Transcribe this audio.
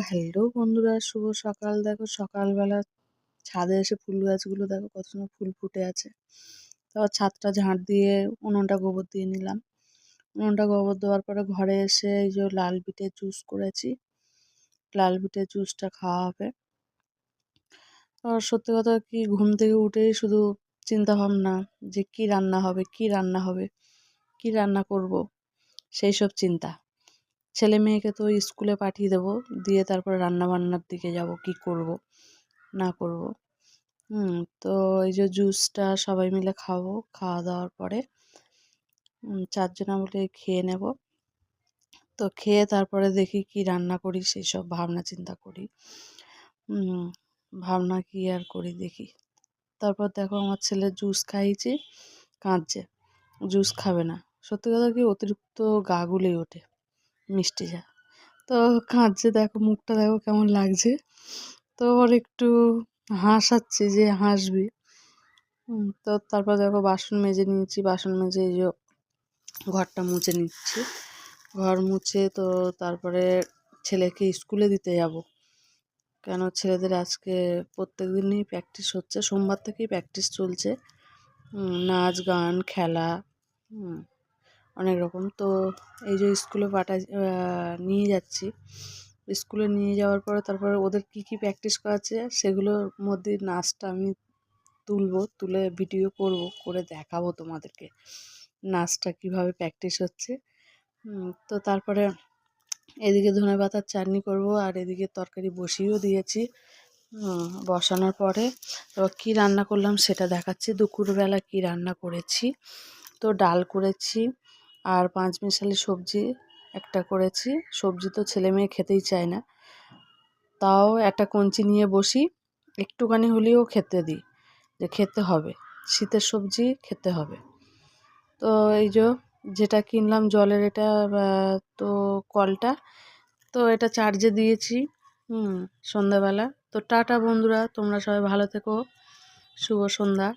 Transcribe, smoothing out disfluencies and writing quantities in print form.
Hello বন্ধুরা, শুভ সকাল। দেখো সকালবেলা ছাদে এসে ফুল গাছগুলো দেখো কত সুন্দর ফুল ফুটে আছে। তারপর ছাদটা ঝাঁট দিয়ে উনুনটা গোবর দিয়ে নিলাম। উনুনটা গোবর দেওয়ার পরে ঘরে এসে এই যে লাল বিটের জুস করেছি। লাল বিটের জুসটা খাওয়া হবে। আর সত্যি কথা কি, ঘুম থেকে উঠেই শুধু চিন্তা ভাবনা যে কি রান্না হবে, কি রান্না হবে, কি রান্না করব, সেই সব চিন্তা। ছেলে মেয়েকে তো স্কুলে পাঠিয়ে দেবো, দিয়ে তারপরে রান্না বান্নার দিকে যাব, কি করব না করব। তো এই যে জুসটা সবাই মিলে খাবো, খাওয়া দাওয়ার পরে চারজনা মিলে খেয়ে নেব। তো খেয়ে তারপরে দেখি কি রান্না করি, সেই সব ভাবনা চিন্তা করি। ভাবনা কি আর করি দেখি। তারপর দেখো আমার ছেলে জুস খাইয়েছি, কাঁদছে, জুস খাবে না। সত্যি কথা কি, অতিরিক্ত গা গুলেই ওঠে মিষ্টি যা। তো কাঁদছে, দেখো মুখটা দেখো কেমন লাগছে। তো ওর একটু হাসাচ্ছি যে হাসবি। তো তারপর দেখো বাসন মেজে নিয়েছি, বাসন মেজে এই যে ঘরটা মুছে নিচ্ছি। ঘর মুছে তো তারপরে ছেলেকে স্কুলে দিতে যাব। কেন ছেলেদের আজকে প্রত্যেক দিনই প্র্যাকটিস হচ্ছে, সোমবার থেকেই প্র্যাকটিস চলছে। নাচ গান খেলা অনেক রকম। তো এই যে স্কুলে নিয়ে যাচ্ছি। স্কুলে নিয়ে যাওয়ার পরে তারপরে ওদের কি কি প্র্যাকটিস করাচ্ছে সেগুলোর মধ্যে নাচটা আমি তুলে ভিডিও করব, করে দেখাবো তোমাদেরকে নাচটা কিভাবে প্র্যাকটিস হচ্ছে। তো তারপরে এদিকে ধনেপাতার চাটনি করব, আর এদিকে তরকারি বসিয়েও দিয়েছি। বসানোর পরে কি রান্না করলাম সেটা দেখাচ্ছি। দুপুরবেলা কি রান্না করেছি, তো ডাল করেছি আর পাঁচমিশালি সবজি একটা করেছি। সবজি তো ছেলে মেয়ে খেতেই চায় না, তাও একটা কঞ্চি নিয়ে বসি, একটুখানি হলেও খেতে দিই, যে খেতে হবে, শীতের সবজি খেতে হবে। তো এই যেটা কিনলাম জলের, এটা তো কলটা, তো এটা চার্জে দিয়েছি সন্ধ্যাবেলা। তো টাটা বন্ধুরা, তোমরা সবাই ভালো থেকো, শুভ সন্ধ্যা।